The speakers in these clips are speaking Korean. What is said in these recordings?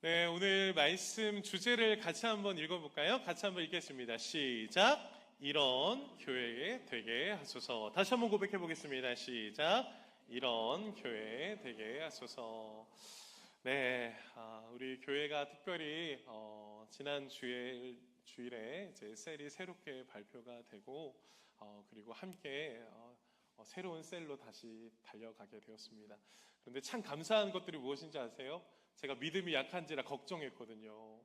네, 오늘 말씀 주제를 같이 한번 읽어볼까요? 같이 한번 읽겠습니다. 시작. 이런 교회 되게 하소서. 다시 한번 고백해 보겠습니다. 시작. 이런 교회 되게 하소서. 네, 우리 교회가 특별히 지난 주일에 이제 셀이 새롭게 발표가 되고 그리고 함께 새로운 셀로 다시 달려가게 되었습니다. 그런데 참 감사한 것들이 무엇인지 아세요? 제가 믿음이 약한지라 걱정했거든요.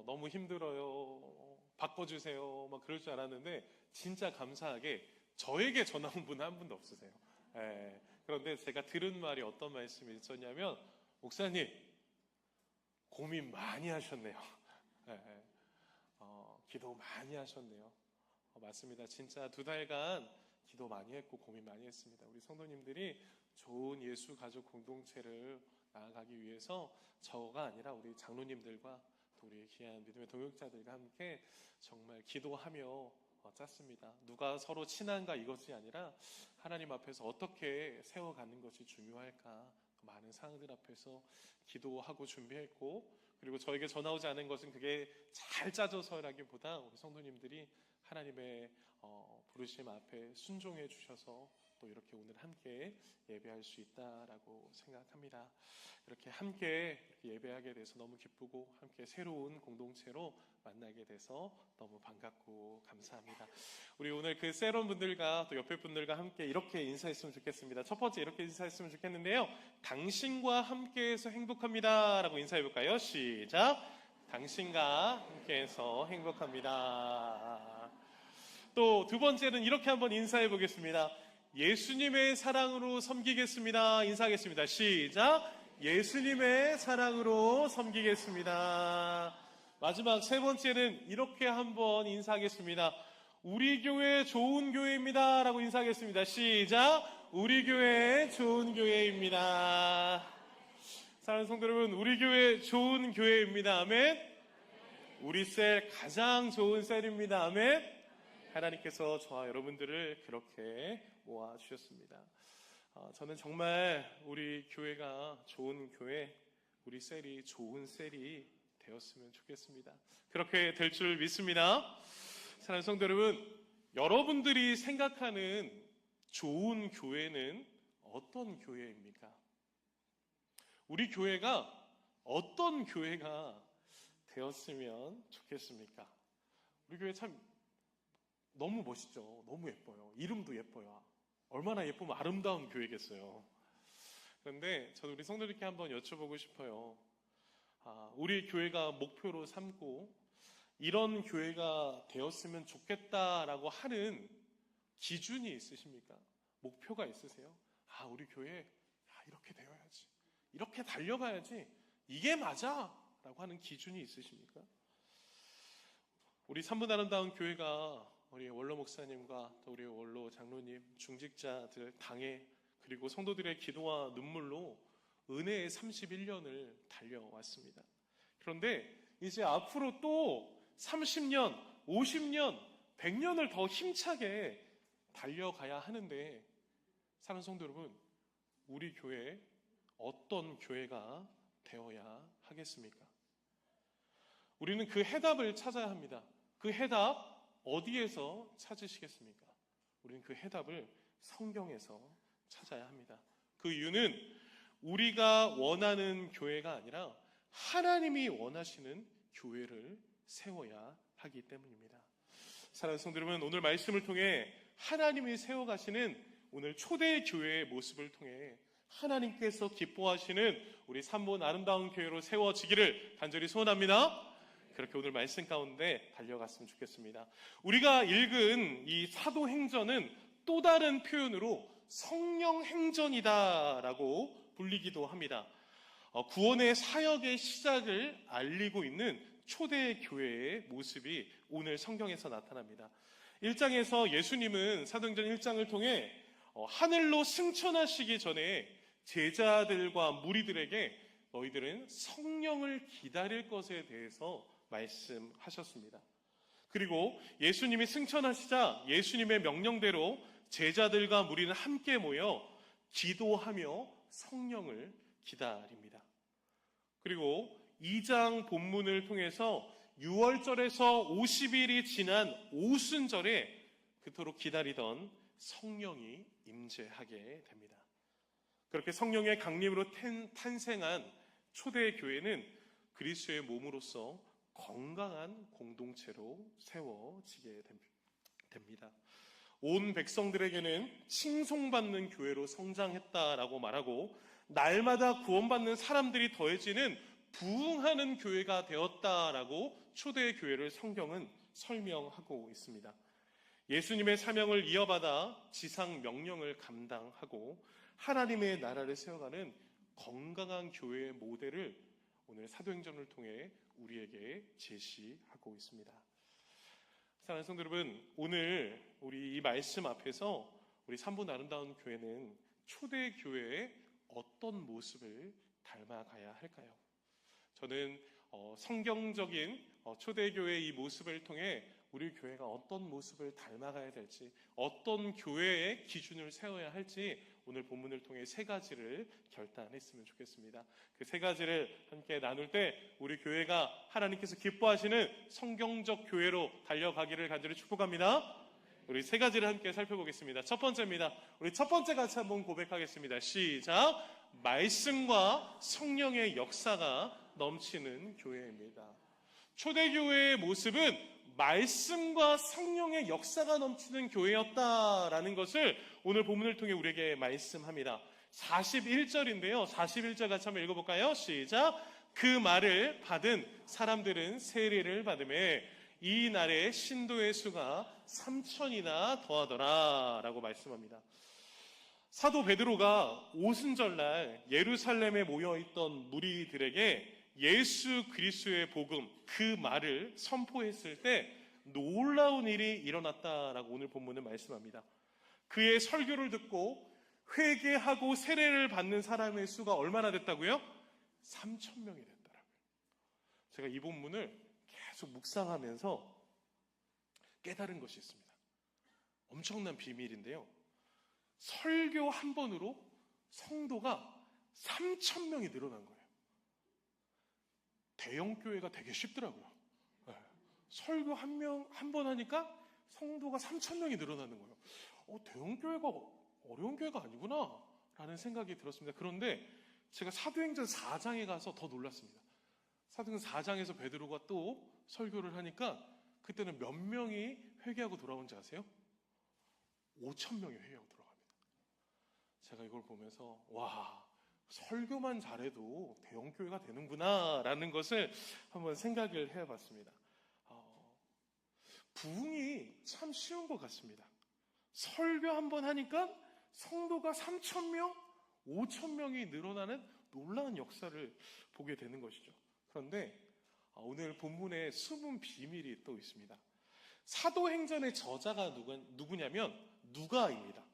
너무 힘들어요. 바꿔주세요. 막 그럴 줄 알았는데 진짜 감사하게 저에게 전화 온 분은 한 분도 없으세요. 예. 그런데 제가 들은 말이 어떤 말씀이 있었냐면, 목사님 고민 많이 하셨네요. 예. 기도 많이 하셨네요. 맞습니다. 진짜 2달간 기도 많이 했고 고민 많이 했습니다. 우리 성도님들이 좋은 예수 가족 공동체를 나아가기 위해서 저가 아니라 우리 장로님들과 또 우리 귀한 믿음의 동역자들과 함께 정말 기도하며 짰습니다. 누가 서로 친한가 이것이 아니라 하나님 앞에서 어떻게 세워가는 것이 중요할까, 많은 상황들 앞에서 기도하고 준비했고, 그리고 저에게 전화 오지 않은 것은 그게 잘 짜져서라기보다 우리 성도님들이 하나님의 부르심 앞에 순종해 주셔서 또 이렇게 오늘 함께 예배할 수 있다라고 생각합니다. 이렇게 함께 예배하게 돼서 너무 기쁘고 함께 새로운 공동체로 만나게 돼서 너무 반갑고 감사합니다. 우리 오늘 그 세론 분들과 또 옆에 분들과 함께 이렇게 인사했으면 좋겠습니다. 첫 번째 이렇게 인사했으면 좋겠는데요. 당신과 함께해서 행복합니다 라고 인사해볼까요? 시작. 당신과 함께해서 행복합니다. 또 두 번째는 이렇게 한번 인사해 보겠습니다. 예수님의 사랑으로 섬기겠습니다. 인사하겠습니다. 시작. 예수님의 사랑으로 섬기겠습니다. 마지막 세 번째는 이렇게 한번 인사하겠습니다. 우리 교회 좋은 교회입니다 라고 인사하겠습니다. 시작. 우리 교회 좋은 교회입니다. 사랑하는 성도 여러분, 우리 교회 좋은 교회입니다. 아멘. 우리 셀 가장 좋은 셀입니다. 아멘. 하나님께서 저와 여러분들을 그렇게 모아주셨습니다. 저는 정말 우리 교회가 좋은 교회, 우리 셀이 좋은 셀이 되었으면 좋겠습니다. 그렇게 될 줄 믿습니다. 사랑하는 성도 여러분, 여러분들이 생각하는 좋은 교회는 어떤 교회입니까? 우리 교회가 어떤 교회가 되었으면 좋겠습니까? 우리 교회 참 너무 멋있죠. 너무 예뻐요. 이름도 예뻐요. 얼마나 예쁘면 아름다운 교회겠어요. 그런데 저도 우리 성도님께 한번 여쭤보고 싶어요. 우리 교회가 목표로 삼고 이런 교회가 되었으면 좋겠다라고 하는 기준이 있으십니까? 목표가 있으세요? 우리 교회 이렇게 되어야지, 이렇게 달려가야지, 이게 맞아 라고 하는 기준이 있으십니까? 우리 3분 아름다운 교회가 우리 원로 목사님과 또 우리 원로 장로님, 중직자들, 당회, 그리고 성도들의 기도와 눈물로 은혜의 31년을 달려왔습니다. 그런데 이제 앞으로 또 30년, 50년, 100년을 더 힘차게 달려가야 하는데, 사랑하는 성도 여러분, 우리 교회 어떤 교회가 되어야 하겠습니까? 우리는 그 해답을 찾아야 합니다. 그 해답 어디에서 찾으시겠습니까? 우리는 그 해답을 성경에서 찾아야 합니다. 그 이유는 우리가 원하는 교회가 아니라 하나님이 원하시는 교회를 세워야 하기 때문입니다. 사랑하는 성도 여러분, 오늘 말씀을 통해 하나님이 세워가시는 오늘 초대 교회의 모습을 통해 하나님께서 기뻐하시는 우리 3분 아름다운 교회로 세워지기를 간절히 소원합니다. 그렇게 오늘 말씀 가운데 달려갔으면 좋겠습니다. 우리가 읽은 이 사도행전은 또 다른 표현으로 성령행전이다라고 불리기도 합니다. 구원의 사역의 시작을 알리고 있는 초대 교회의 모습이 오늘 성경에서 나타납니다. 1장에서 예수님은 사도행전 1장을 통해 하늘로 승천하시기 전에 제자들과 무리들에게 너희들은 성령을 기다릴 것에 대해서 말씀하셨습니다. 그리고 예수님이 승천하시자 예수님의 명령대로 제자들과 무리는 함께 모여 기도하며 성령을 기다립니다. 그리고 2장 본문을 통해서 6월절에서 50일이 지난 오순절에 그토록 기다리던 성령이 임재하게 됩니다. 그렇게 성령의 강림으로 탄생한 초대교회는 그리스도의 몸으로서 건강한 공동체로 세워지게 됩니다. 온 백성들에게는 칭송받는 교회로 성장했다라고 말하고 날마다 구원받는 사람들이 더해지는 부흥하는 교회가 되었다라고 초대교회를 성경은 설명하고 있습니다. 예수님의 사명을 이어받아 지상 명령을 감당하고 하나님의 나라를 세워가는 건강한 교회의 모델을 오늘 사도행전을 통해 우리에게 제시하고 있습니다. 사랑하는 성도 여러분, 오늘 우리 이 말씀 앞에서 우리 삼분 아름다운 교회는 초대교회의 어떤 모습을 닮아가야 할까요? 저는 성경적인 초대교회의 이 모습을 통해 우리 교회가 어떤 모습을 닮아가야 될지, 어떤 교회의 기준을 세워야 할지 오늘 본문을 통해 세 가지를 결단했으면 좋겠습니다. 그 세 가지를 함께 나눌 때 우리 교회가 하나님께서 기뻐하시는 성경적 교회로 달려가기를 간절히 축복합니다. 우리 세 가지를 함께 살펴보겠습니다. 첫 번째입니다. 우리 첫 번째 같이 한번 고백하겠습니다. 시작! 말씀과 성령의 역사가 넘치는 교회입니다. 초대교회의 모습은 말씀과 성령의 역사가 넘치는 교회였다라는 것을 오늘 본문을 통해 우리에게 말씀합니다. 41절인데요. 41절 같이 한번 읽어볼까요? 시작! 그 말을 받은 사람들은 세례를 받음에 이 날에 신도의 수가 3,000이나 더하더라 라고 말씀합니다. 사도 베드로가 오순절날 예루살렘에 모여있던 무리들에게 예수 그리스도의 복음, 그 말을 선포했을 때 놀라운 일이 일어났다라고 오늘 본문은 말씀합니다. 그의 설교를 듣고 회개하고 세례를 받는 사람의 수가 얼마나 됐다고요? 3,000명이 됐더라고요. 제가 이 본문을 계속 묵상하면서 깨달은 것이 있습니다. 엄청난 비밀인데요. 설교 한 번으로 성도가 3,000명이 늘어난 거예요. 대형 교회가 되게 쉽더라고요. 네. 설교 한 번 하니까 성도가 3,000명이 늘어나는 거예요. 대형 교회가 어려운 교회가 아니구나 라는 생각이 들었습니다. 그런데 제가 사도행전 4장에 가서 더 놀랐습니다. 사도행전 4장에서 베드로가 또 설교를 하니까 그때는 몇 명이 회개하고 돌아온지 아세요? 5,000명이 회개하고 돌아갑니다. 제가 이걸 보면서 와, 설교만 잘해도 대형 교회가 되는구나 라는 것을 한번 생각을 해봤습니다. 부흥이 참 쉬운 것 같습니다. 설교 한번 하니까 성도가 3,000명, 5,000명이 늘어나는 놀라운 역사를 보게 되는 것이죠. 그런데 오늘 본문에 숨은 비밀이 또 있습니다. 사도행전의 저자가 누구냐면 누가입니다.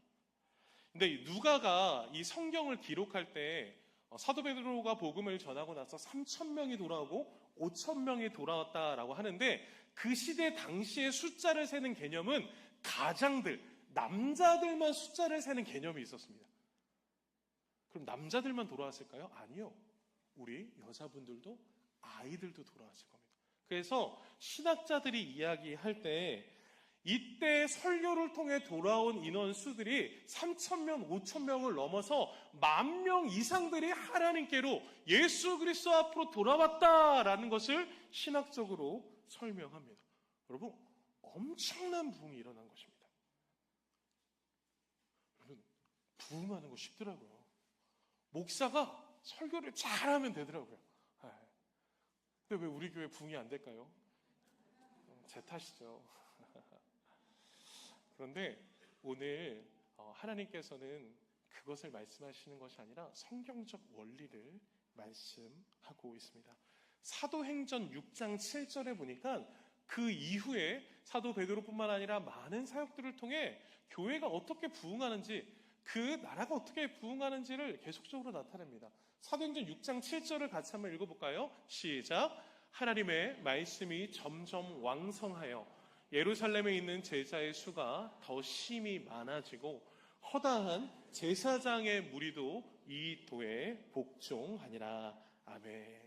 근데 이 누가가 이 성경을 기록할 때 사도 베드로가 복음을 전하고 나서 3,000명이 돌아오고 5,000명이 돌아왔다라고 하는데 그 시대 당시의 숫자를 세는 개념은 가장들, 남자들만 숫자를 세는 개념이 있었습니다. 그럼 남자들만 돌아왔을까요? 아니요. 우리 여자분들도 아이들도 돌아왔을 겁니다. 그래서 신학자들이 이야기할 때 이때 설교를 통해 돌아온 인원수들이 3,000명, 5,000명을 넘어서 10,000명 이상들이 하나님께로 예수 그리스도 앞으로 돌아왔다라는 것을 신학적으로 설명합니다. 여러분, 엄청난 부흥이 일어난 것입니다. 여러분, 부흥하는 거 쉽더라고요. 목사가 설교를 잘하면 되더라고요. 근데 왜 우리 교회 부흥이 안 될까요? 제 탓이죠. 그런데 오늘 하나님께서는 그것을 말씀하시는 것이 아니라 성경적 원리를 말씀하고 있습니다. 사도행전 6장 7절에 보니까 그 이후에 사도 베드로뿐만 아니라 많은 사역들을 통해 교회가 어떻게 부흥하는지, 그 나라가 어떻게 부흥하는지를 계속적으로 나타냅니다. 사도행전 6장 7절을 같이 한번 읽어볼까요? 시작! 하나님의 말씀이 점점 왕성하여 예루살렘에 있는 제자의 수가 더 심히 많아지고 허다한 제사장의 무리도 이 도에 복종하니라. 아멘.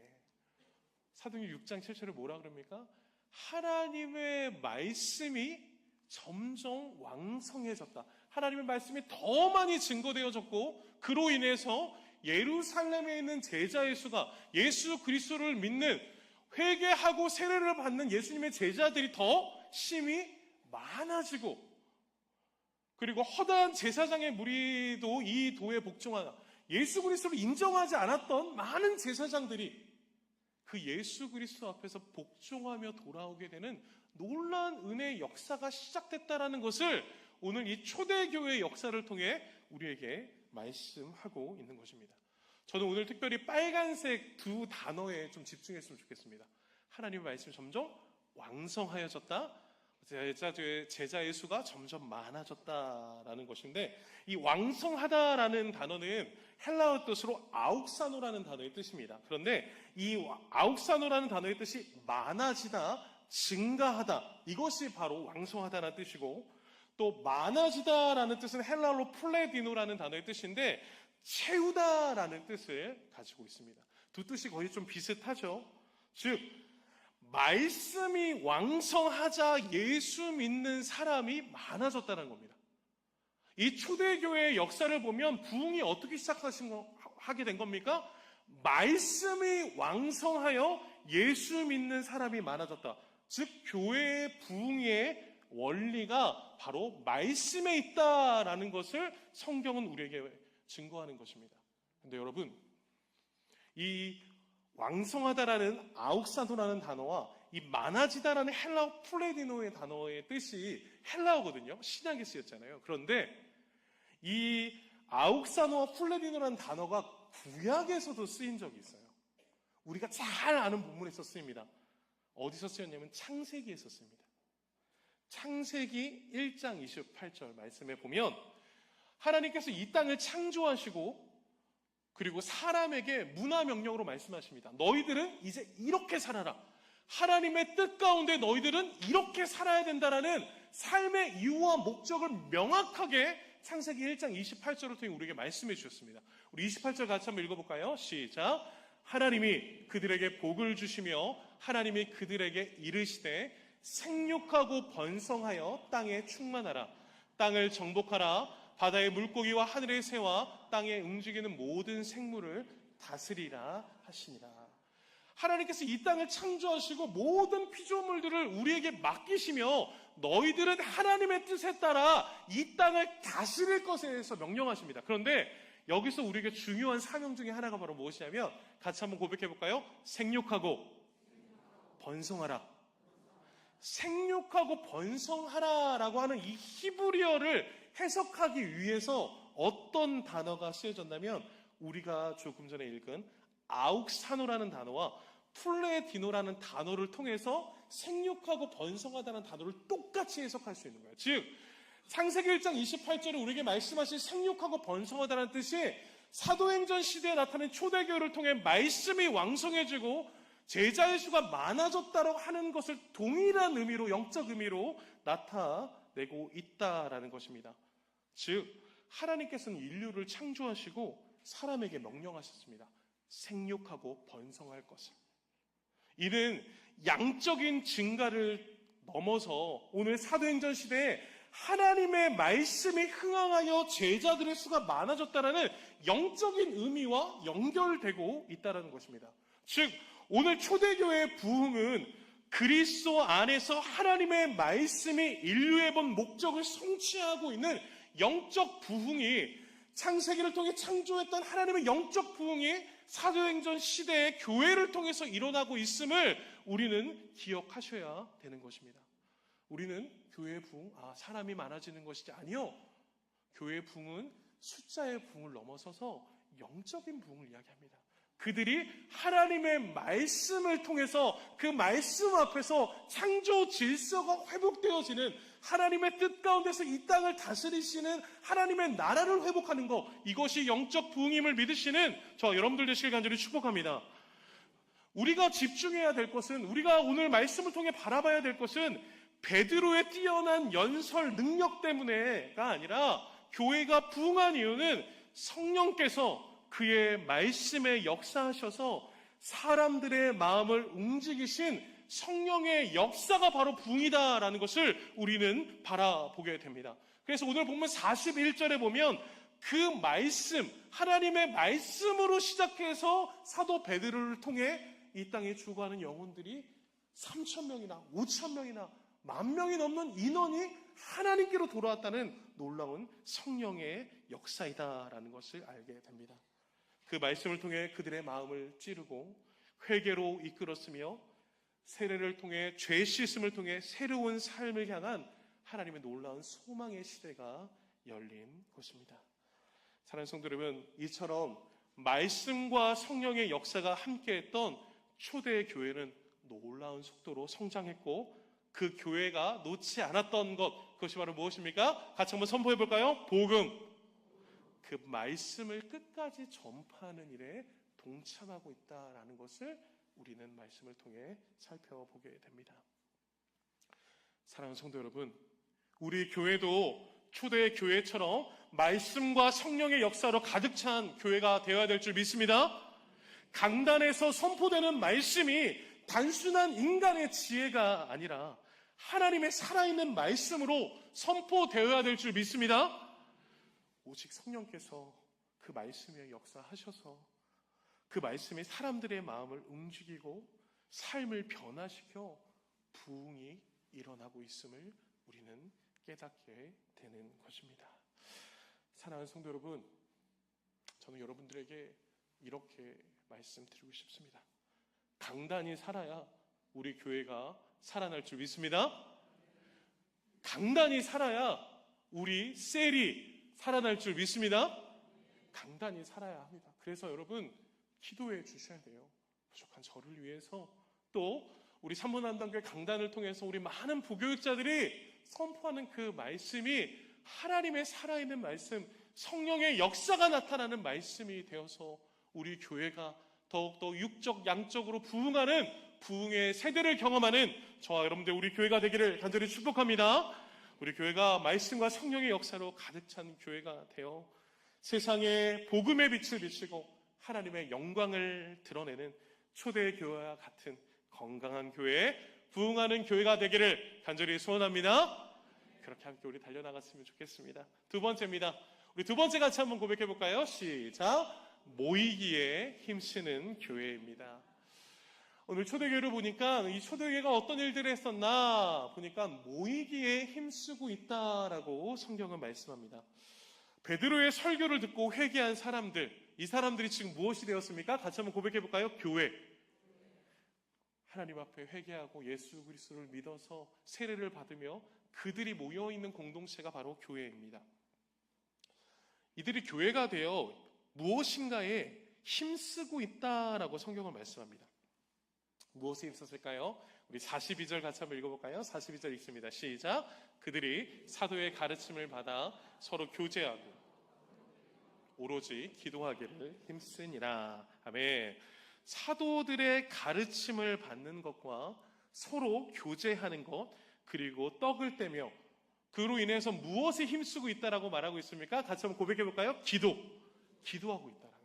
사도행전 6장 7절에 뭐라 그럽니까? 하나님의 말씀이 점점 왕성해졌다. 하나님의 말씀이 더 많이 증거되어졌고 그로 인해서 예루살렘에 있는 제자의 수가 예수 그리스도를 믿는 회개하고 세례를 받는 예수님의 제자들이 더 심히 많아지고 그리고 허다한 제사장의 무리도 이 도에 복종하나 예수 그리스도를 인정하지 않았던 많은 제사장들이 그 예수 그리스도 앞에서 복종하며 돌아오게 되는 놀라운 은혜의 역사가 시작됐다라는 것을 오늘 이 초대교회의 역사를 통해 우리에게 말씀하고 있는 것입니다. 저는 오늘 특별히 빨간색 두 단어에 좀 집중했으면 좋겠습니다. 하나님의 말씀이 점점 왕성하여졌다. 제자의 수가 점점 많아졌다라는 것인데 이 왕성하다라는 단어는 헬라어 뜻으로 아욱사노라는 단어의 뜻입니다. 그런데 이 아욱사노라는 단어의 뜻이 많아지다, 증가하다 이것이 바로 왕성하다는 뜻이고 또 많아지다라는 뜻은 헬라어로 플레디노라는 단어의 뜻인데 채우다라는 뜻을 가지고 있습니다. 두 뜻이 거의 좀 비슷하죠. 즉 말씀이 왕성하자 예수 믿는 사람이 많아졌다는 겁니다. 이 초대교회의 역사를 보면 부흥이 어떻게 하게 된 겁니까? 말씀이 왕성하여 예수 믿는 사람이 많아졌다. 즉 교회의 부흥의 원리가 바로 말씀에 있다라는 것을 성경은 우리에게 증거하는 것입니다. 그런데 여러분, 이 왕성하다라는 아욱사노라는 단어와 이 많아지다라는 헬라어 플레디노의 단어의 뜻이 헬라어거든요. 신약에 쓰였잖아요. 그런데 이 아욱사노와 플레디노라는 단어가 구약에서도 쓰인 적이 있어요. 우리가 잘 아는 본문에서 쓰입니다. 어디서 쓰였냐면 창세기에서 씁니다. 창세기 1장 28절 말씀에 보면 하나님께서 이 땅을 창조하시고 그리고 사람에게 문화명령으로 말씀하십니다. 너희들은 이제 이렇게 살아라. 하나님의 뜻 가운데 너희들은 이렇게 살아야 된다라는 삶의 이유와 목적을 명확하게 창세기 1장 28절을 통해 우리에게 말씀해 주셨습니다. 우리 28절 같이 한번 읽어볼까요? 시작. 하나님이 그들에게 복을 주시며 하나님이 그들에게 이르시되 생육하고 번성하여 땅에 충만하라. 땅을 정복하라. 바다의 물고기와 하늘의 새와 땅에 움직이는 모든 생물을 다스리라 하시니라. 하나님께서 이 땅을 창조하시고 모든 피조물들을 우리에게 맡기시며 너희들은 하나님의 뜻에 따라 이 땅을 다스릴 것에 대해서 명령하십니다. 그런데 여기서 우리에게 중요한 사명 중에 하나가 바로 무엇이냐면 같이 한번 고백해 볼까요? 생육하고 번성하라. 생육하고 번성하라라고 하는 이 히브리어를 해석하기 위해서 어떤 단어가 쓰여졌냐면 우리가 조금 전에 읽은 아욱사노라는 단어와 플레디노라는 단어를 통해서 생육하고 번성하다는 단어를 똑같이 해석할 수 있는 거예요. 즉 창세기 1장 28절에 우리에게 말씀하신 생육하고 번성하다는 뜻이 사도행전 시대에 나타낸 초대교회를 통해 말씀이 왕성해지고 제자의 수가 많아졌다고 하는 것을 동일한 의미로 영적 의미로 나타내고 있다라는 것입니다. 즉 하나님께서는 인류를 창조하시고 사람에게 명령하셨습니다. 생육하고 번성할 것을. 이는 양적인 증가를 넘어서 오늘 사도행전 시대에 하나님의 말씀이 흥황하여 제자들의 수가 많아졌다는 영적인 의미와 연결되고 있다는 것입니다. 즉 오늘 초대교회의 부흥은 그리스도 안에서 하나님의 말씀이 인류의 본 목적을 성취하고 있는 영적 부흥이 창세기를 통해 창조했던 하나님의 영적 부흥이 사도행전 시대의 교회를 통해서 일어나고 있음을 우리는 기억하셔야 되는 것입니다. 우리는 교회의 부흥, 사람이 많아지는 것이지 아니요. 교회의 부흥은 숫자의 부흥을 넘어서서 영적인 부흥을 이야기합니다. 그들이 하나님의 말씀을 통해서 그 말씀 앞에서 창조 질서가 회복되어지는 하나님의 뜻 가운데서 이 땅을 다스리시는 하나님의 나라를 회복하는 것, 이것이 영적 부흥임을 믿으시는 저 여러분들 되시길 간절히 축복합니다. 우리가 집중해야 될 것은, 우리가 오늘 말씀을 통해 바라봐야 될 것은 베드로의 뛰어난 연설 능력 때문에가 아니라 교회가 부흥한 이유는 성령께서 그의 말씀에 역사하셔서 사람들의 마음을 움직이신 성령의 역사가 바로 부흥이다라는 것을 우리는 바라보게 됩니다. 그래서 오늘 본문 41절에 보면 그 말씀, 하나님의 말씀으로 시작해서 사도 베드로를 통해 이 땅에 죽어가는 영혼들이 3,000명이나 5,000명이나 10,000명이 넘는 인원이 하나님께로 돌아왔다는 놀라운 성령의 역사이다라는 것을 알게 됩니다. 그 말씀을 통해 그들의 마음을 찌르고 회개로 이끌었으며 세례를 통해 죄 씻음을 통해 새로운 삶을 향한 하나님의 놀라운 소망의 시대가 열린 것입니다. 사랑하는 성도 여러분, 이처럼 말씀과 성령의 역사가 함께했던 초대 교회는 놀라운 속도로 성장했고 그 교회가 놓지 않았던 것, 그것이 바로 무엇입니까? 같이 한번 선포해 볼까요? 복음. 그 말씀을 끝까지 전파하는 일에 동참하고 있다라는 것을 우리는 말씀을 통해 살펴보게 됩니다. 사랑하는 성도 여러분, 우리 교회도 초대 교회처럼 말씀과 성령의 역사로 가득 찬 교회가 되어야 될 줄 믿습니다. 강단에서 선포되는 말씀이 단순한 인간의 지혜가 아니라 하나님의 살아있는 말씀으로 선포되어야 될 줄 믿습니다. 오직 성령께서 그 말씀에 역사하셔서 그 말씀이 사람들의 마음을 움직이고 삶을 변화시켜 부흥이 일어나고 있음을 우리는 깨닫게 되는 것입니다. 사랑하는 성도 여러분, 저는 여러분들에게 이렇게 말씀드리고 싶습니다. 강단이 살아야 우리 교회가 살아날 줄 믿습니다. 강단이 살아야 우리 셀이 살아날 줄 믿습니다. 강단이 살아야 합니다. 그래서 여러분 기도해 주셔야 돼요. 부족한 저를 위해서, 또 우리 삼문안단교회 강단을 통해서 우리 많은 부교육자들이 선포하는 그 말씀이 하나님의 살아있는 말씀, 성령의 역사가 나타나는 말씀이 되어서 우리 교회가 더욱더 육적, 양적으로 부흥하는 부흥의 세대를 경험하는 저와 여러분들 우리 교회가 되기를 간절히 축복합니다. 우리 교회가 말씀과 성령의 역사로 가득 찬 교회가 되어 세상에 복음의 빛을 비추고 하나님의 영광을 드러내는 초대교회와 같은 건강한 교회, 부흥하는 교회가 되기를 간절히 소원합니다. 그렇게 함께 우리 달려나갔으면 좋겠습니다. 두 번째입니다. 우리 두 번째 같이 한번 고백해 볼까요? 시작! 모이기에 힘쓰는 교회입니다. 오늘 초대교회를 보니까 이 초대교회가 어떤 일들을 했었나 보니까 모이기에 힘쓰고 있다라고 성경은 말씀합니다. 베드로의 설교를 듣고 회개한 사람들, 이 사람들이 지금 무엇이 되었습니까? 같이 한번 고백해 볼까요? 교회. 하나님 앞에 회개하고 예수 그리스도를 믿어서 세례를 받으며 그들이 모여있는 공동체가 바로 교회입니다. 이들이 교회가 되어 무엇인가에 힘쓰고 있다라고 성경은 말씀합니다. 무엇에 힘썼을까요? 우리 42절 같이 한번 읽어볼까요? 42절 읽습니다. 시작! 그들이 사도의 가르침을 받아 서로 교제하고 오로지 기도하기를 힘쓰니라. 아멘. 사도들의 가르침을 받는 것과 서로 교제하는 것, 그리고 떡을 떼며 그로 인해서 무엇에 힘쓰고 있다라고 말하고 있습니까? 같이 한번 고백해 볼까요? 기도하고 있다라는 거예요.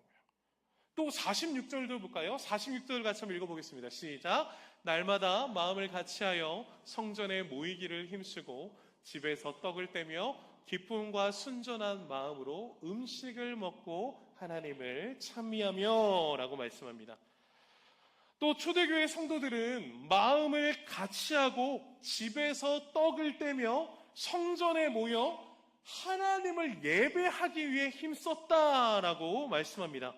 또 46절도 볼까요? 46절 같이 한번 읽어보겠습니다. 시작! 날마다 마음을 같이하여 성전에 모이기를 힘쓰고 집에서 떡을 떼며 기쁨과 순전한 마음으로 음식을 먹고 하나님을 찬미하며 라고 말씀합니다. 또 초대교회 성도들은 마음을 같이하고 집에서 떡을 떼며 성전에 모여 하나님을 예배하기 위해 힘썼다라고 말씀합니다.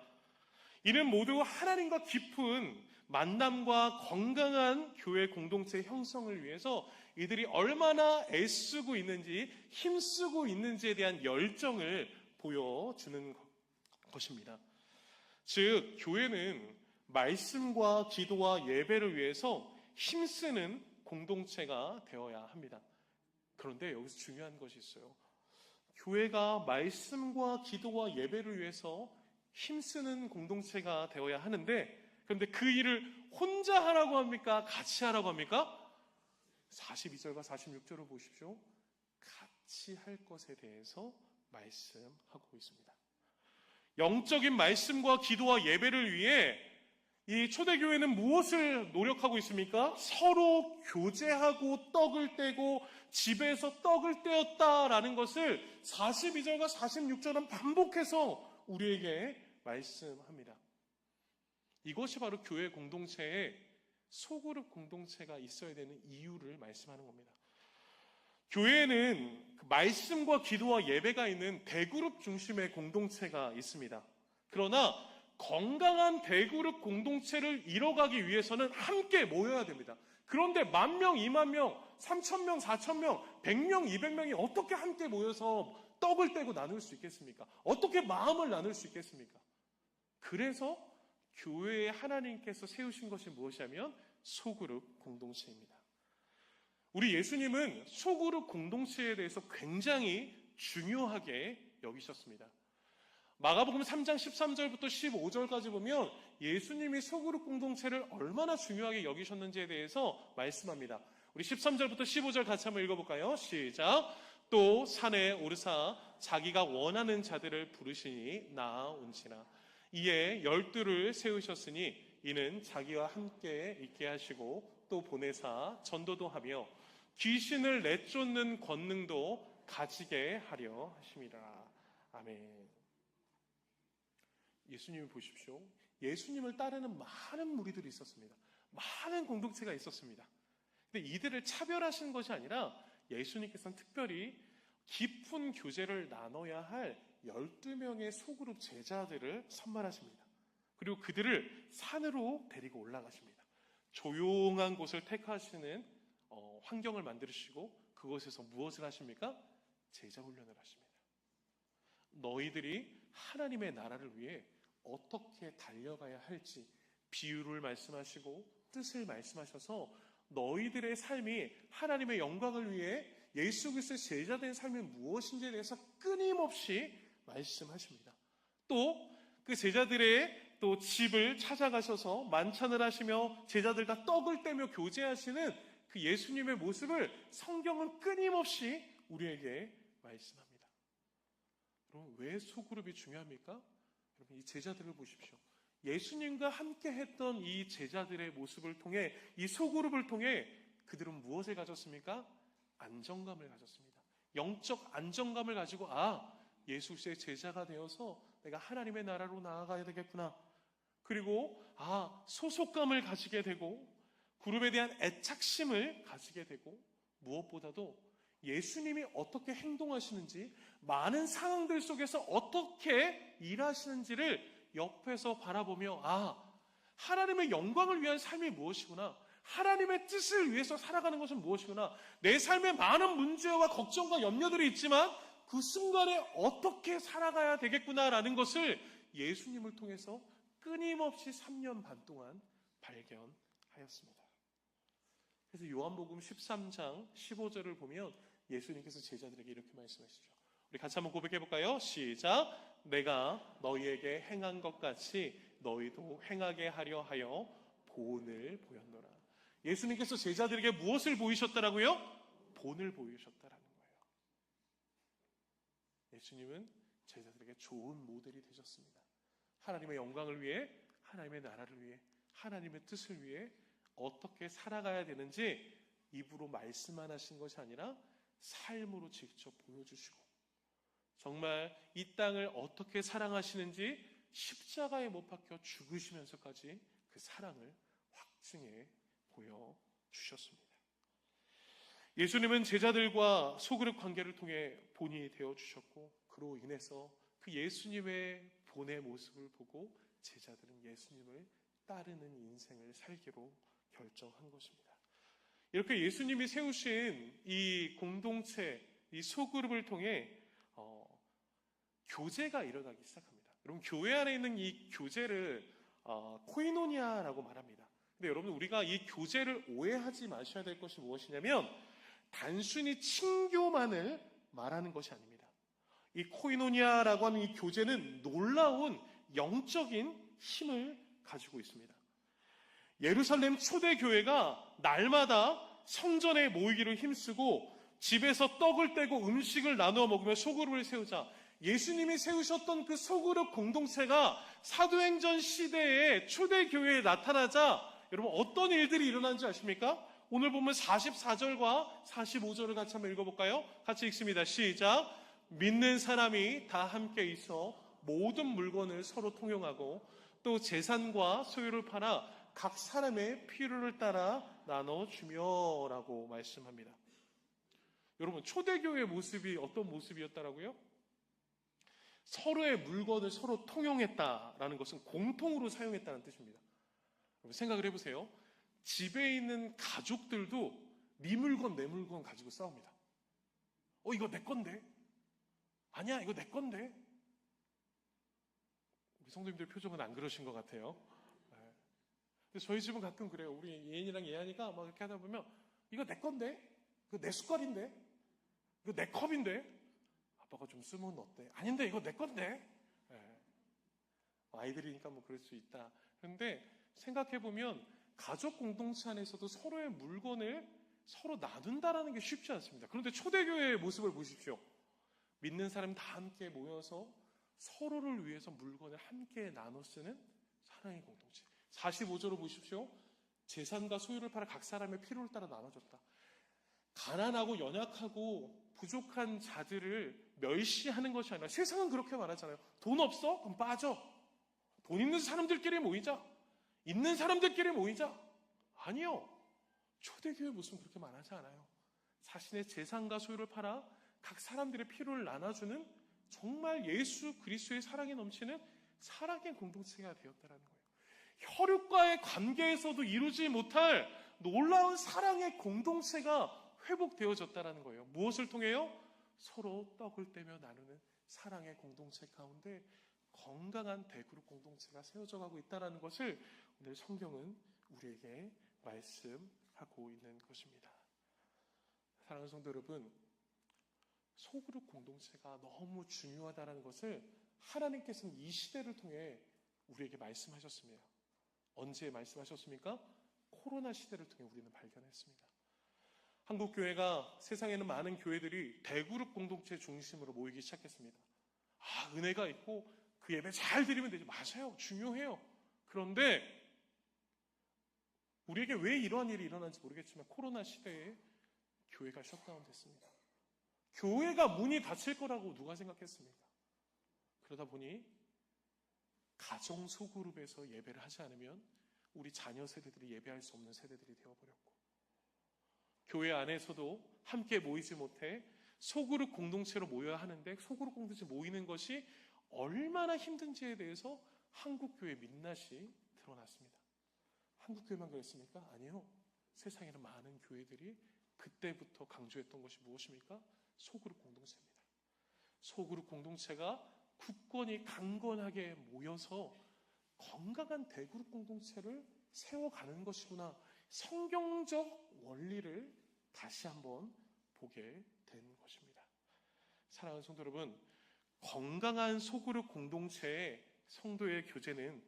이는 모두 하나님과 깊은 만남과 건강한 교회 공동체 형성을 위해서 이들이 얼마나 애쓰고 있는지, 힘쓰고 있는지에 대한 열정을 보여주는 것입니다. 즉, 교회는 말씀과 기도와 예배를 위해서 힘쓰는 공동체가 되어야 합니다. 그런데 여기서 중요한 것이 있어요. 교회가 말씀과 기도와 예배를 위해서 힘쓰는 공동체가 되어야 하는데, 그런데 그 일을 혼자 하라고 합니까? 같이 하라고 합니까? 42절과 46절을 보십시오. 같이 할 것에 대해서 말씀하고 있습니다. 영적인 말씀과 기도와 예배를 위해 이 초대교회는 무엇을 노력하고 있습니까? 서로 교제하고 떡을 떼고 집에서 떡을 떼었다라는 것을 42절과 46절은 반복해서 우리에게 말씀합니다. 이것이 바로 교회 공동체에 소그룹 공동체가 있어야 되는 이유를 말씀하는 겁니다. 교회에는 말씀과 기도와 예배가 있는 대그룹 중심의 공동체가 있습니다. 그러나 건강한 대그룹 공동체를 이뤄가기 위해서는 함께 모여야 됩니다. 그런데 10,000명, 20,000명, 3,000명, 4,000명, 100명, 200명이 어떻게 함께 모여서 떡을 떼고 나눌 수 있겠습니까? 어떻게 마음을 나눌 수 있겠습니까? 그래서 교회에 하나님께서 세우신 것이 무엇이냐면 소그룹 공동체입니다. 우리 예수님은 소그룹 공동체에 대해서 굉장히 중요하게 여기셨습니다. 마가복음 3장 13절부터 15절까지 보면 예수님이 소그룹 공동체를 얼마나 중요하게 여기셨는지에 대해서 말씀합니다. 우리 13절부터 15절 같이 한번 읽어볼까요? 시작. 또 산에 오르사 자기가 원하는 자들을 부르시니 나아온지라. 이에 12를 세우셨으니 이는 자기와 함께 있게 하시고 또 보내사 전도도 하며 귀신을 내쫓는 권능도 가지게 하려 하심이라. 아멘. 예수님을 보십시오. 예수님을 따르는 많은 무리들이 있었습니다. 많은 공동체가 있었습니다. 근데 이들을 차별하시는 것이 아니라 예수님께서는 특별히 깊은 교제를 나눠야 할 12명의 소그룹 제자들을 선발하십니다. 그리고 그들을 산으로 데리고 올라가십니다. 조용한 곳을 택하시는 환경을 만드시고 그곳에서 무엇을 하십니까? 제자 훈련을 하십니다. 너희들이 하나님의 나라를 위해 어떻게 달려가야 할지 비유를 말씀하시고 뜻을 말씀하셔서 너희들의 삶이 하나님의 영광을 위해 예수 그리스도의 제자된 삶이 무엇인지에 대해서 끊임없이 말씀하십니다. 또 그 제자들의 또 집을 찾아가셔서 만찬을 하시며 제자들과 떡을 떼며 교제하시는 그 예수님의 모습을 성경은 끊임없이 우리에게 말씀합니다. 여러분, 왜 소그룹이 중요합니까? 여러분, 이 제자들을 보십시오. 예수님과 함께 했던 이 제자들의 모습을 통해, 이 소그룹을 통해 그들은 무엇을 가졌습니까? 안정감을 가졌습니다. 영적 안정감을 가지고 예수 그리스도의 제자가 되어서 내가 하나님의 나라로 나아가야 되겠구나. 그리고 소속감을 가지게 되고 그룹에 대한 애착심을 가지게 되고 무엇보다도 예수님이 어떻게 행동하시는지 많은 상황들 속에서 어떻게 일하시는지를 옆에서 바라보며 하나님의 영광을 위한 삶이 무엇이구나, 하나님의 뜻을 위해서 살아가는 것은 무엇이구나, 내 삶에 많은 문제와 걱정과 염려들이 있지만 그 순간에 어떻게 살아가야 되겠구나라는 것을 예수님을 통해서 끊임없이 3년 반 동안 발견하였습니다. 그래서 요한복음 13장 15절을 보면 예수님께서 제자들에게 이렇게 말씀하시죠. 우리 같이 한번 고백해 볼까요? 시작. 내가 너희에게 행한 것 같이 너희도 행하게 하려 하여 본을 보였노라. 예수님께서 제자들에게 무엇을 보이셨다라고요? 본을 보이셨다라는 거예요. 예수님은 제자들에게 좋은 모델이 되셨습니다. 하나님의 영광을 위해, 하나님의 나라를 위해, 하나님의 뜻을 위해 어떻게 살아가야 되는지 입으로 말씀만 하신 것이 아니라 삶으로 직접 보여주시고 정말 이 땅을 어떻게 사랑하시는지 십자가에 못 박혀 죽으시면서까지 그 사랑을 확증해 보여주셨습니다. 예수님은 제자들과 소그룹 관계를 통해 본이 되어주셨고 그로 인해서 그 예수님의 본의 모습을 보고 제자들은 예수님을 따르는 인생을 살기로 결정한 것입니다. 이렇게 예수님이 세우신 이 공동체, 이 소그룹을 통해 교제가 일어나기 시작합니다. 여러분, 교회 안에 있는 이 교제를 코이노니아라고 말합니다. 근데 여러분, 우리가 이 교제를 오해하지 마셔야 될 것이 무엇이냐면 단순히 친교만을 말하는 것이 아닙니다. 이 코이노니아라고 하는 이 교제는 놀라운 영적인 힘을 가지고 있습니다. 예루살렘 초대교회가 날마다 성전에 모이기를 힘쓰고 집에서 떡을 떼고 음식을 나누어 먹으며 소그룹을 세우자 예수님이 세우셨던 그 소그룹 공동체가 사도행전 시대에 초대교회에 나타나자 여러분 어떤 일들이 일어난지 아십니까? 오늘 보면 44절과 45절을 같이 한번 읽어볼까요? 같이 읽습니다. 시작. 믿는 사람이 다 함께 있어 모든 물건을 서로 통용하고 또 재산과 소유를 팔아 각 사람의 필요를 따라 나눠주며 라고 말씀합니다. 여러분 초대교회의 모습이 어떤 모습이었다라고요? 서로의 물건을 서로 통용했다라는 것은 공통으로 사용했다는 뜻입니다. 여러분 생각을 해보세요. 집에 있는 가족들도 네 물건 내 물건 가지고 싸웁니다. 이거 내 건데? 아니야 이거 내 건데? 우리 성도님들 표정은 안 그러신 것 같아요. 근데 저희 집은 가끔 그래요. 우리 예인이랑 예한이가 막 이렇게 하다 보면 이거 내 건데? 이거 내 숟갈인데? 이거 내 컵인데? 아빠가 좀 쓰면 어때? 아닌데 이거 내 건데? 아이들이니까 뭐 그럴 수 있다. 그런데 생각해보면 가족 공동체 안에서도 서로의 물건을 서로 나눈다라는 게 쉽지 않습니다. 그런데 초대교회의 모습을 보십시오. 믿는 사람이 다 함께 모여서 서로를 위해서 물건을 함께 나눠 쓰는 사랑의 공동체. 45절을 보십시오. 재산과 소유를 팔아 각 사람의 필요를 따라 나눠줬다. 가난하고 연약하고 부족한 자들을 멸시하는 것이 아니라 세상은 그렇게 말하잖아요. 돈 없어? 그럼 빠져. 돈 있는 사람들끼리 모이자. 있는 사람들끼리 모이자. 아니요. 초대교회 모습은 그렇게 말하지 않아요. 자신의 재산과 소유를 팔아 각 사람들의 필요를 나눠주는 정말 예수 그리스도의 사랑이 넘치는 사랑의 공동체가 되었다라는 거예요. 혈육과의 관계에서도 이루지 못할 놀라운 사랑의 공동체가 회복되어졌다라는 거예요. 무엇을 통해요? 서로 떡을 떼며 나누는 사랑의 공동체 가운데 건강한 대그룹 공동체가 세워져 가고 있다는 것을 오늘 성경은 우리에게 말씀하고 있는 것입니다. 사랑하는 성도 여러분, 소그룹 공동체가 너무 중요하다는 것을 하나님께서는 이 시대를 통해 우리에게 말씀하셨습니다. 언제 말씀하셨습니까? 코로나 시대를 통해 우리는 발견했습니다. 한국교회가 세상에는 많은 교회들이 대그룹 공동체 중심으로 모이기 시작했습니다. 은혜가 있고 그 예배 잘 드리면 되죠. 맞아요. 중요해요. 그런데 우리에게 왜 이러한 일이 일어난지 모르겠지만 코로나 시대에 교회가 셧다운 됐습니다. 교회가 문이 닫힐 거라고 누가 생각했습니까? 그러다 보니 가정 소그룹에서 예배를 하지 않으면 우리 자녀 세대들이 예배할 수 없는 세대들이 되어버렸고, 교회 안에서도 함께 모이지 못해 소그룹 공동체로 모여야 하는데 소그룹 공동체 모이는 것이 얼마나 힘든지에 대해서 한국교회 민낯이 드러났습니다. 한국교회만 그랬습니까? 아니요. 세상에는 많은 교회들이 그때부터 강조했던 것이 무엇입니까? 소그룹 공동체입니다. 소그룹 공동체가 굳건히 강건하게 모여서 건강한 대그룹 공동체를 세워가는 것이구나. 성경적 원리를 다시 한번 보게 된 것입니다. 사랑하는 성도 여러분, 건강한 소그룹 공동체의 성도의 교제는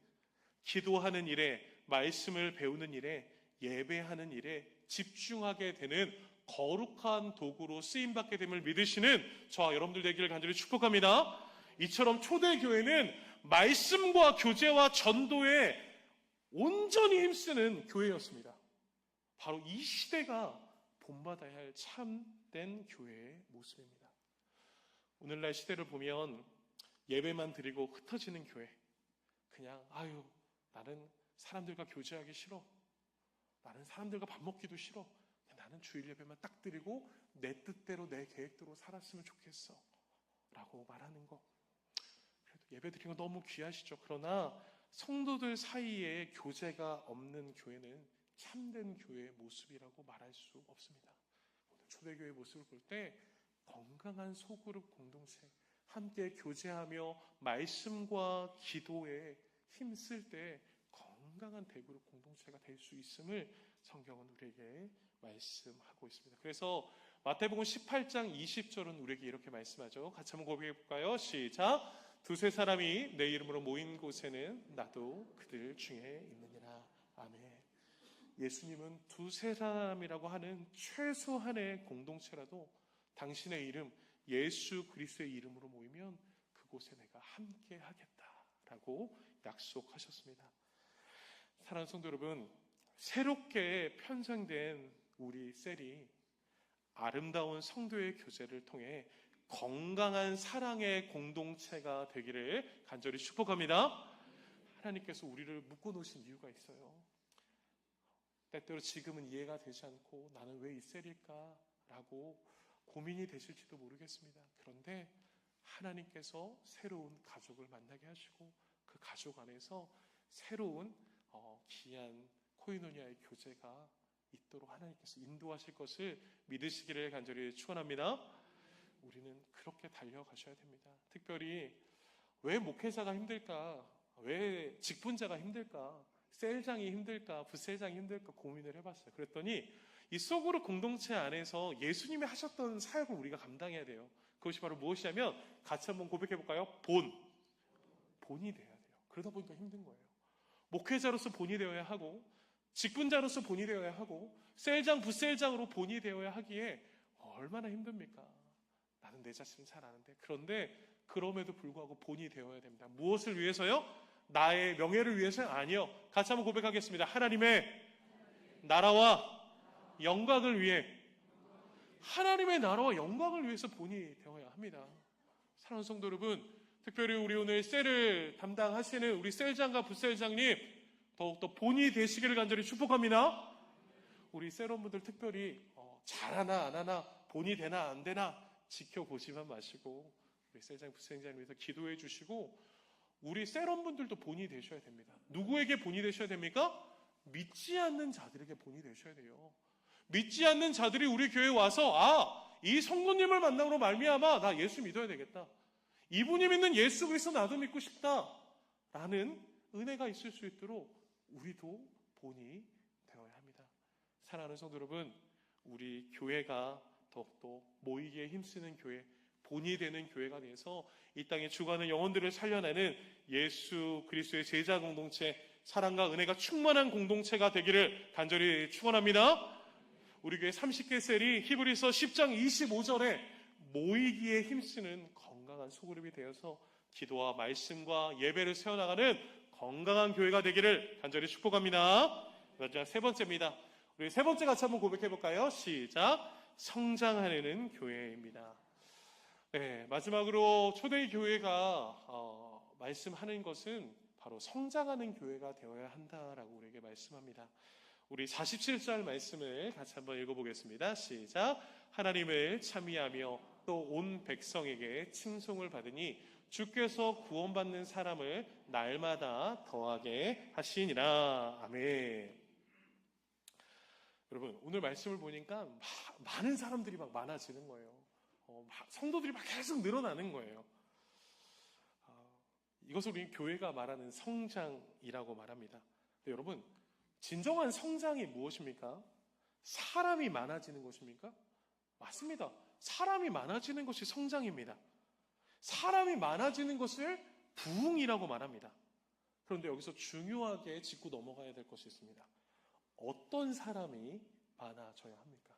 기도하는 일에, 말씀을 배우는 일에, 예배하는 일에 집중하게 되는 거룩한 도구로 쓰임받게 됨을 믿으시는 저와 여러분들 되기를 간절히 축복합니다. 이처럼 초대교회는 말씀과 교제와 전도에 온전히 힘쓰는 교회였습니다. 바로 이 시대가 본받아야 할 참된 교회의 모습입니다. 오늘날 시대를 보면 예배만 드리고 흩어지는 교회, 그냥 나는 사람들과 교제하기 싫어, 나는 사람들과 밥 먹기도 싫어, 나는 주일 예배만 딱 드리고 내 뜻대로 내 계획대로 살았으면 좋겠어 라고 말하는 거, 그래도 예배 드리는 거 너무 귀하시죠. 그러나 성도들 사이에 교제가 없는 교회는 참된 교회의 모습이라고 말할 수 없습니다. 오늘 초대교회의 모습을 볼 때 건강한 소그룹 공동체, 함께 교제하며 말씀과 기도에 힘쓸 때 건강한 대그룹 공동체가 될 수 있음을 성경은 우리에게 말씀하고 있습니다. 그래서 마태복음 18장 20절은 우리에게 이렇게 말씀하죠. 같이 한번 고백해 볼까요? 시작. 두세 사람이 내 이름으로 모인 곳에는 나도 그들 중에 있느니라. 아멘. 예수님은 두세 사람이라고 하는 최소한의 공동체라도 당신의 이름, 예수 그리스도의 이름으로 모이면 그곳에 내가 함께 하겠다라고 약속하셨습니다. 사랑하는 성도 여러분, 새롭게 편성된 우리 셀이 아름다운 성도의 교제를 통해 건강한 사랑의 공동체가 되기를 간절히 축복합니다. 하나님께서 우리를 묶어놓으신 이유가 있어요. 때때로 지금은 이해가 되지 않고 나는 왜 이 셀일까? 라고 고민이 되실지도 모르겠습니다. 그런데 하나님께서 새로운 가족을 만나게 하시고 그 가족 안에서 새로운 귀한 코이노니아의 교제가 있도록 하나님께서 인도하실 것을 믿으시기를 간절히 축원합니다. 우리는 그렇게 달려가셔야 됩니다. 특별히 왜 목회자가 힘들까? 왜 직분자가 힘들까? 셀장이 힘들까? 부셀장이 힘들까? 고민을 해봤어요. 그랬더니 이 소그룹 공동체 안에서 예수님이 하셨던 사역을 우리가 감당해야 돼요. 그것이 바로 무엇이냐면 같이 한번 고백해볼까요? 본이 돼야 돼요. 그러다 보니까 힘든 거예요. 목회자로서 본이 되어야 하고 직분자로서 본이 되어야 하고 셀장, 부셀장으로 본이 되어야 하기에 얼마나 힘듭니까? 나는 내 자신을 잘 아는데. 그런데 그럼에도 불구하고 본이 되어야 됩니다. 무엇을 위해서요? 나의 명예를 위해서요? 아니요. 같이 한번 고백하겠습니다. 하나님의 나라와 영광을 위해, 하나님의 나라와 영광을 위해서 본이 되어야 합니다. 사랑하는 성도 여러분, 특별히 우리 오늘 셀을 담당하시는 우리 셀장과 부셀장님 더욱더 본이 되시기를 간절히 축복합니다. 우리 셀원분들 특별히 잘하나 안 하나, 본이 되나 안 되나 지켜보지만 마시고 우리 셀장, 부셀장님 위해서 기도해 주시고 우리 셀원분들도 본이 되셔야 됩니다. 누구에게 본이 되셔야 됩니까? 믿지 않는 자들에게 본이 되셔야 돼요. 믿지 않는 자들이 우리 교회에 와서 이 성도님을 만남으로 말미암아 나 예수 믿어야 되겠다. 이분이 믿는 예수 그리스도 나도 믿고 싶다라는 은혜가 있을 수 있도록 우리도 본이 되어야 합니다. 사랑하는 성도 여러분, 우리 교회가 더욱더 모이기에 힘쓰는 교회, 본이 되는 교회가 돼서 이 땅에 죽어가는 영혼들을 살려내는 예수 그리스도의 제자 공동체, 사랑과 은혜가 충만한 공동체가 되기를 간절히 축원합니다. 우리 교회 30개 셀이 히브리서 10장 25절에 모이기에 힘쓰는 건강한 소그룹이 되어서 기도와 말씀과 예배를 세워나가는 건강한 교회가 되기를 간절히 축복합니다. 마지막 세 번째입니다. 우리 세 번째 같이 한번 고백해 볼까요? 시작. 성장하려는 교회입니다. 네, 마지막으로 초대의 교회가 말씀하는 것은 바로 성장하는 교회가 되어야 한다라고 우리에게 말씀합니다. 우리 47절 말씀을 같이 한번 읽어보겠습니다. 시작. 하나님을 찬미하며 또 온 백성에게 칭송을 받으니 주께서 구원받는 사람을 날마다 더하게 하시니라. 아멘. 여러분, 오늘 말씀을 보니까 많은 사람들이 막 많아지는 거예요. 성도들이 막 계속 늘어나는 거예요. 이것을 우리 교회가 말하는 성장이라고 말합니다. 근데 여러분, 진정한 성장이 무엇입니까? 사람이 많아지는 것입니까? 맞습니다. 사람이 많아지는 것이 성장입니다. 사람이 많아지는 것을 부흥이라고 말합니다. 그런데 여기서 중요하게 짚고 넘어가야 될 것이 있습니다. 어떤 사람이 많아져야 합니까?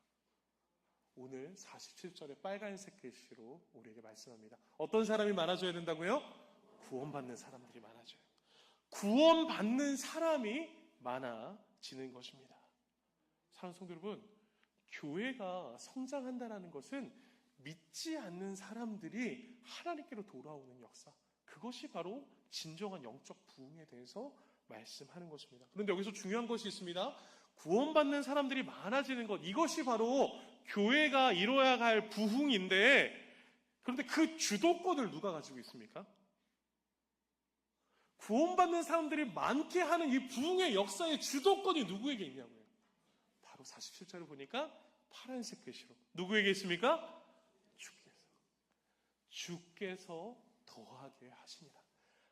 오늘 47절의 빨간색 글씨로 우리에게 말씀합니다. 어떤 사람이 많아져야 된다고요? 구원받는 사람들이 많아져요. 구원받는 사람이 많아지는 것입니다. 사랑하는 성도 여러분, 교회가 성장한다는 것은 믿지 않는 사람들이 하나님께로 돌아오는 역사, 그것이 바로 진정한 영적 부흥에 대해서 말씀하는 것입니다. 그런데 여기서 중요한 것이 있습니다. 구원받는 사람들이 많아지는 것, 이것이 바로 교회가 이뤄야 할 부흥인데, 그런데 그 주도권을 누가 가지고 있습니까? 구원받는 사람들이 많게 하는 이 부흥의 역사의 주도권이 누구에게 있냐고요. 바로 47절을 보니까 파란색 글씨로 누구에게 있습니까? 주께서 더하게 하시니라.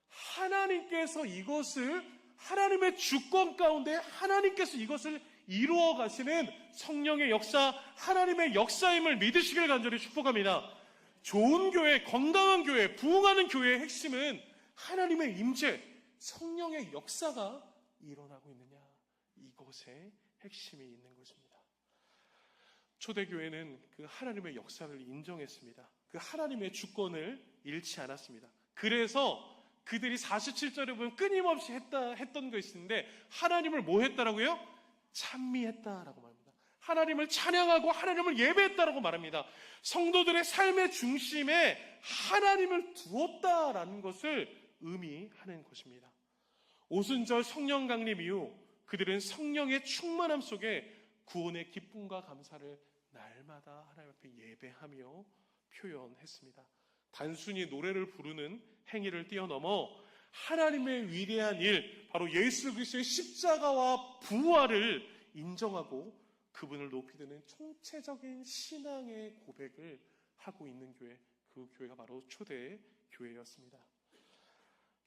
하나님께서 이것을, 하나님의 주권 가운데 하나님께서 이것을 이루어 가시는 성령의 역사, 하나님의 역사임을 믿으시길 간절히 축복합니다. 좋은 교회, 건강한 교회, 부흥하는 교회의 핵심은 하나님의 임재, 성령의 역사가 일어나고 있느냐, 이것에 핵심이 있는 것입니다. 초대교회는 그 하나님의 역사를 인정했습니다. 그 하나님의 주권을 잃지 않았습니다. 그래서 그들이 47절에 보면 끊임없이 했던 것이 있는데 하나님을 뭐 했다라고요? 찬미했다라고 말합니다. 하나님을 찬양하고 하나님을 예배했다라고 말합니다. 성도들의 삶의 중심에 하나님을 두었다라는 것을 의미하는 것입니다. 오순절 성령 강림 이후 그들은 성령의 충만함 속에 구원의 기쁨과 감사를 날마다 하나님 앞에 예배하며 표현했습니다. 단순히 노래를 부르는 행위를 뛰어넘어 하나님의 위대한 일, 바로 예수 그리스도의 십자가와 부활을 인정하고 그분을 높이 드는 총체적인 신앙의 고백을 하고 있는 교회, 그 교회가 바로 초대 교회였습니다.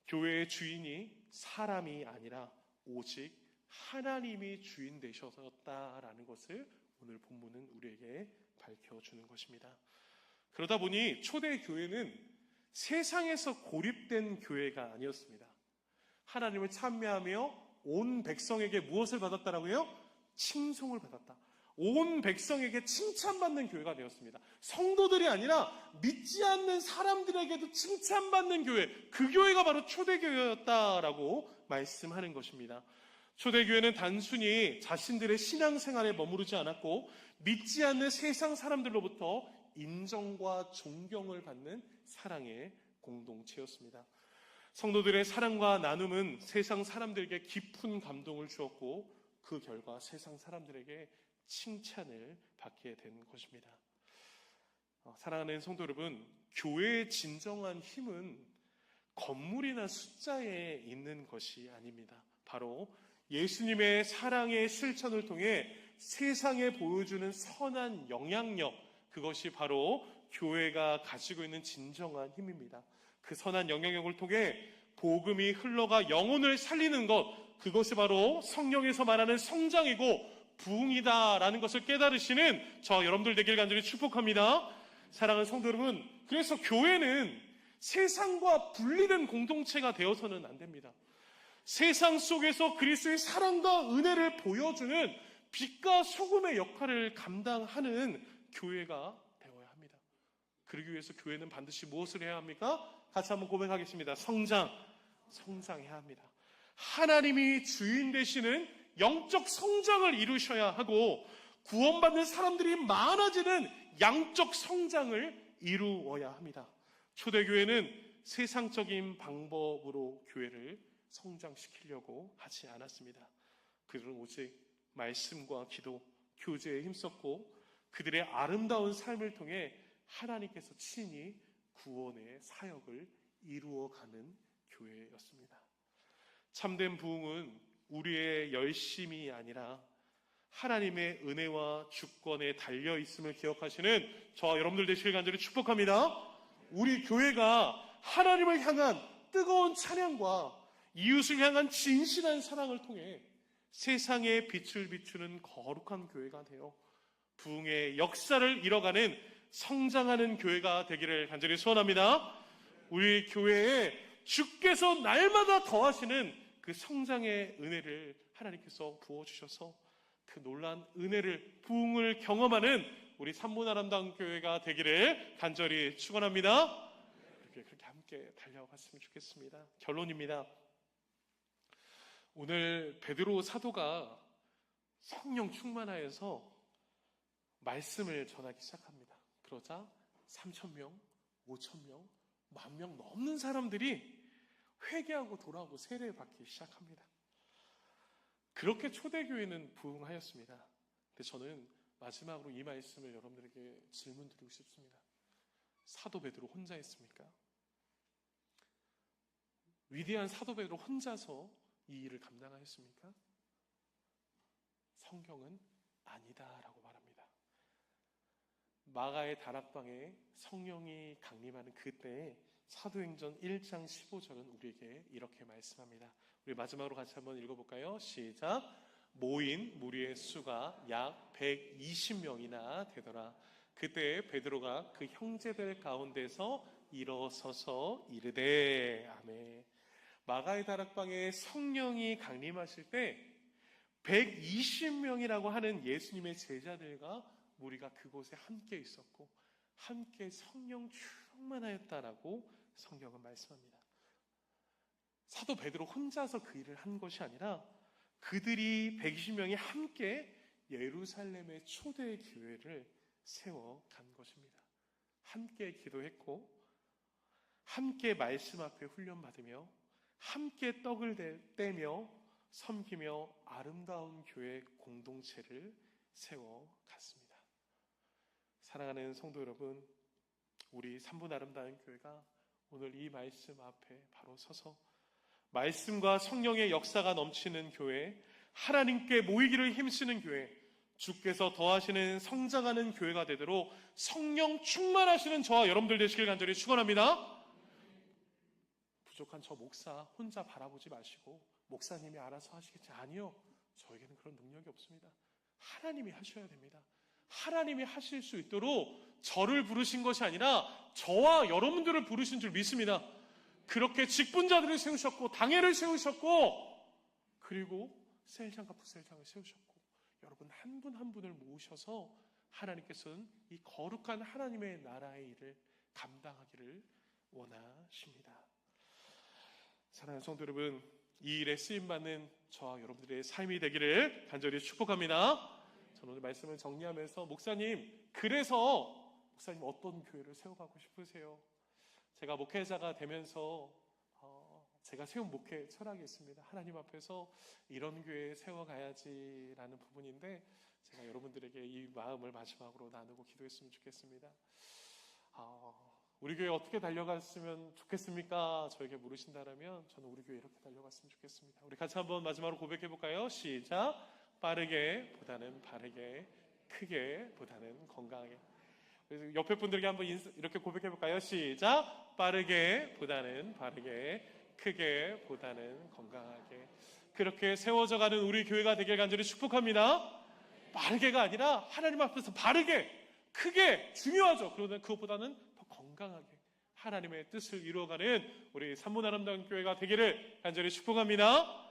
교회의 주인이 사람이 아니라 오직 하나님이 주인 되셨다라는 것을 오늘 본문은 우리에게 밝혀주는 것입니다. 그러다 보니 초대 교회는 세상에서 고립된 교회가 아니었습니다. 하나님을 찬미하며 온 백성에게 무엇을 받았다라고요? 칭송을 받았다. 온 백성에게 칭찬받는 교회가 되었습니다. 성도들이 아니라 믿지 않는 사람들에게도 칭찬받는 교회, 그 교회가 바로 초대교회였다라고 말씀하는 것입니다. 초대교회는 단순히 자신들의 신앙생활에 머무르지 않았고 믿지 않는 세상 사람들로부터 인정과 존경을 받는 사랑의 공동체였습니다. 성도들의 사랑과 나눔은 세상 사람들에게 깊은 감동을 주었고 그 결과 세상 사람들에게 칭찬을 받게 된 것입니다. 사랑하는 성도 여러분, 교회의 진정한 힘은 건물이나 숫자에 있는 것이 아닙니다. 바로 예수님의 사랑의 실천을 통해 세상에 보여주는 선한 영향력, 그것이 바로 교회가 가지고 있는 진정한 힘입니다. 그 선한 영향력을 통해 복음이 흘러가 영혼을 살리는 것, 그것이 바로 성령에서 말하는 성장이고 부흥이다라는 것을 깨달으시는 저 여러분들 되길 간절히 축복합니다. 사랑하는 성도 여러분, 그래서 교회는 세상과 분리된 공동체가 되어서는 안 됩니다. 세상 속에서 그리스도의 사랑과 은혜를 보여주는 빛과 소금의 역할을 감당하는 교회가 되어야 합니다. 그러기 위해서 교회는 반드시 무엇을 해야 합니까? 같이 한번 고백하겠습니다. 성장해야 합니다. 하나님이 주인 되시는 영적 성장을 이루셔야 하고 구원받는 사람들이 많아지는 양적 성장을 이루어야 합니다. 초대교회는 세상적인 방법으로 교회를 성장시키려고 하지 않았습니다. 그들은 오직 말씀과 기도, 교제에 힘썼고 그들의 아름다운 삶을 통해 하나님께서 친히 구원의 사역을 이루어가는 교회였습니다. 참된 부흥은 우리의 열심이 아니라 하나님의 은혜와 주권에 달려있음을 기억하시는 저와 여러분들 되시길 간절히 축복합니다. 우리 교회가 하나님을 향한 뜨거운 찬양과 이웃을 향한 진실한 사랑을 통해 세상에 빛을 비추는 거룩한 교회가 되어 부흥의 역사를 이뤄가는 성장하는 교회가 되기를 간절히 소원합니다. 우리 교회에 주께서 날마다 더하시는 그 성장의 은혜를 하나님께서 부어주셔서 그 놀라운 은혜를, 부흥을 경험하는 우리 삼문아람당 교회가 되기를 간절히 축원합니다. 그렇게 함께 달려갔으면 좋겠습니다. 결론입니다. 오늘 베드로 사도가 성령 충만하여서 말씀을 전하기 시작합니다. 그러자 3,000명, 5,000명, 10,000명 넘는 사람들이 회개하고 돌아오고 세례받기 시작합니다. 그렇게 초대교회는 부흥하였습니다. 근데 저는 마지막으로 이 말씀을 여러분들에게 질문 드리고 싶습니다. 사도 베드로 혼자 했습니까? 위대한 사도 베드로 혼자서 이 일을 감당하였습니까? 성경은 아니다라고 말합니다. 마가의 다락방에 성령이 강림하는 그때에 사도행전 1장 15절은 우리에게 이렇게 말씀합니다. 우리 마지막으로 같이 한번 읽어볼까요? 시작. 모인 무리의 수가 약 120명이나 되더라. 그때 베드로가 그 형제들 가운데서 일어서서 이르되. 아멘. 마가의 다락방에 성령이 강림하실 때 120명이라고 하는 예수님의 제자들과 무리가 그곳에 함께 있었고 함께 성령 충만하였다라고 성경은 말씀합니다. 사도 베드로 혼자서 그 일을 한 것이 아니라 그들이 120명이 함께 예루살렘의 초대 교회를 세워간 것입니다. 함께 기도했고 함께 말씀 앞에 훈련받으며 함께 떡을 떼며 섬기며 아름다운 교회 공동체를 세워갔습니다. 사랑하는 성도 여러분, 우리 3분 아름다운 교회가 오늘 이 말씀 앞에 바로 서서 말씀과 성령의 역사가 넘치는 교회, 하나님께 모이기를 힘쓰는 교회, 주께서 더하시는 성장하는 교회가 되도록 성령 충만하시는 저와 여러분들 되시길 간절히 축원합니다. 부족한 저 목사 혼자 바라보지 마시고 목사님이 알아서 하시겠지. 아니요, 저에게는 그런 능력이 없습니다. 하나님이 하셔야 됩니다. 하나님이 하실 수 있도록 저를 부르신 것이 아니라 저와 여러분들을 부르신 줄 믿습니다. 그렇게 직분자들을 세우셨고 당회를 세우셨고 그리고 셀장과 부셀장을 세우셨고 여러분 한 분 한 분을 모으셔서 하나님께서는 이 거룩한 하나님의 나라의 일을 감당하기를 원하십니다. 사랑하는 성도 여러분, 이 일에 쓰임받는 저와 여러분들의 삶이 되기를 간절히 축복합니다. 저는 오늘 말씀을 정리하면서 목사님, 그래서 목사님 어떤 교회를 세워가고 싶으세요? 제가 목회자가 되면서 제가 세운 목회 철학이 있습니다. 하나님 앞에서 이런 교회 세워가야지라는 부분인데 제가 여러분들에게 이 마음을 마지막으로 나누고 기도했으면 좋겠습니다. 우리 교회 어떻게 달려갔으면 좋겠습니까? 저에게 물으신다면 저는 우리 교회 이렇게 달려갔으면 좋겠습니다. 우리 같이 한번 마지막으로 고백해볼까요? 시작! 빠르게 보다는 바르게, 크게 보다는 건강하게. 그래서 옆에 분들에게 한번 이렇게 고백해볼까요? 시작! 빠르게 보다는 바르게, 크게 보다는 건강하게. 그렇게 세워져가는 우리 교회가 되길 간절히 축복합니다. 빠르게가 아니라 하나님 앞에서 바르게, 크게, 중요하죠. 그러나 그것보다는 더 건강하게 하나님의 뜻을 이루어가는 우리 삼문 아름다운 교회가 되기를 간절히 축복합니다.